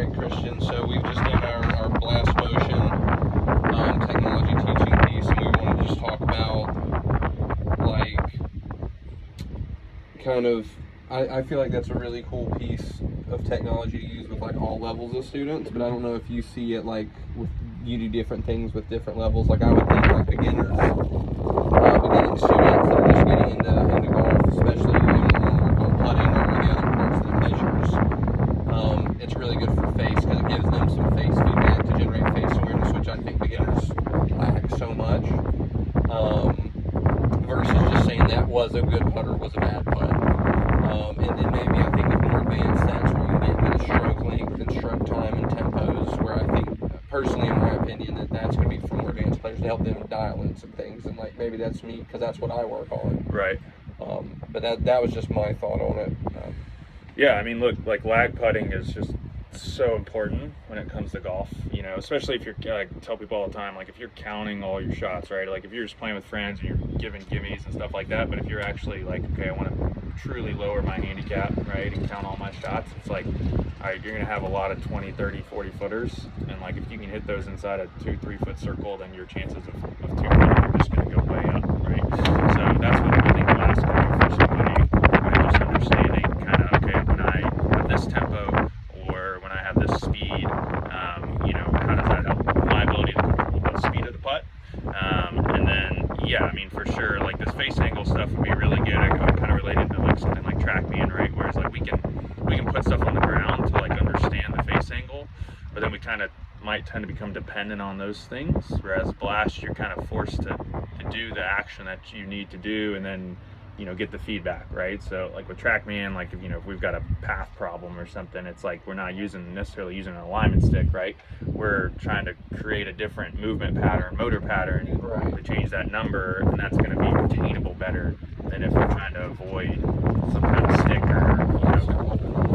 right, Christian. So we've just done our blast motion technology teaching piece, and we want to just talk about, like, kind of, I feel like that's a really cool piece of technology to use with, like, all levels of students, but I don't know if you see it, like, you do different things with different levels. Like, I would think, like, beginning students that are just getting into golf, especially on putting or the other parts of the measures. It's really good for face because it gives them some face feedback to generate face awareness, which I think beginners lack so much. Versus just saying that was a good putt or was a bad putt. And then maybe I think with more advanced stats where you get into stroke length and stroke time and tempos, where I think, personally in my opinion, that's going to be for more advanced players to help them dial in some things. And like maybe that's me because that's what I work on. Right. But that was just my thought on it. Yeah, I mean, look, like lag putting is just so important when it comes to golf, you know, especially if you're, like, tell people all the time, like if you're counting all your shots, right? Like if you're just playing with friends and you're giving gimmies and stuff like that, but if you're actually like, okay, I want to truly lower my handicap, right, and count all my shots, it's like, all right, you're going to have a lot of 20, 30, 40 footers, and like if you can hit those inside a 2-3 foot circle, then your chances of 2 foot are just going to go way up, right? So that's what I think last can do for somebody, right? Just understanding kind of, okay, when I have this tempo or when I have this speed, you know, how does that help my ability to control the speed of the putt? And then, yeah, I mean, for sure, like this face angle stuff would be really good. I kind of related to like something like TrackMan, right? Whereas like we can put stuff on the ground to like understand the face angle, but then we kind of might tend to become dependent on those things. Whereas blast, you're kind of forced to do the action that you need to do, and then, you know, get the feedback, right? So like with TrackMan, like if, you know, if we've got a path problem or something, it's like we're not necessarily using an alignment stick, right? We're trying to create a different movement pattern, motor pattern, Right. to change that number, and that's going to be retainable better than if we're trying to avoid some kind of stick or, you know,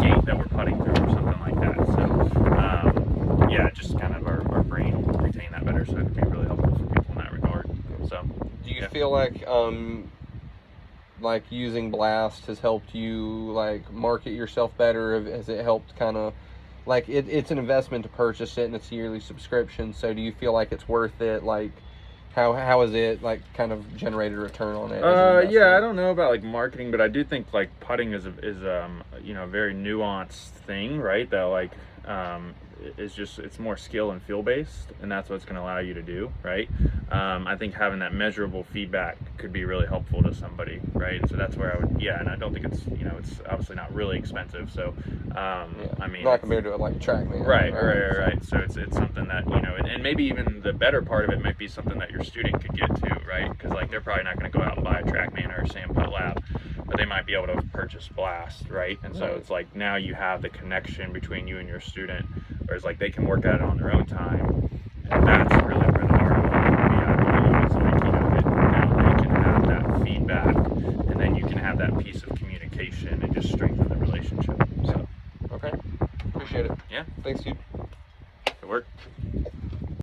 gate that we're putting through or something like that. So yeah, just kind of our brain will retain that better, so it could be really helpful for people in that regard. So do you feel like using Blast has helped you like market yourself better? Has it helped kind of like it's an investment to purchase it and it's a yearly subscription, so do you feel like it's worth it? Like how has it like kind of generated a return on it? Yeah, I don't know about like marketing, but I do think like putting is you know, a very nuanced thing, right? That like is just, it's more skill and feel based, and that's what's going to allow you to do, right? I think having that measurable feedback could be really helpful to somebody, right? And so that's where I would, yeah, and I don't think it's, you know, it's obviously not really expensive, so yeah. I mean, not compared to it like TrackMan. Right. So it's something that, you know, and maybe even the better part of it might be something that your student could get to, right? Because like they're probably not going to go out and buy a TrackMan or a Sam Putt Lab, but they might be able to purchase Blast, right? And so it's like now you have the connection between you and your student, whereas like they can work at it on their own time, and that's really where the ROI would be. I believe. It's like, you know, that now they can have that feedback, and then you can have that piece of communication and just strengthen the relationship. So Okay, appreciate it. yeah, Thanks, dude. good work.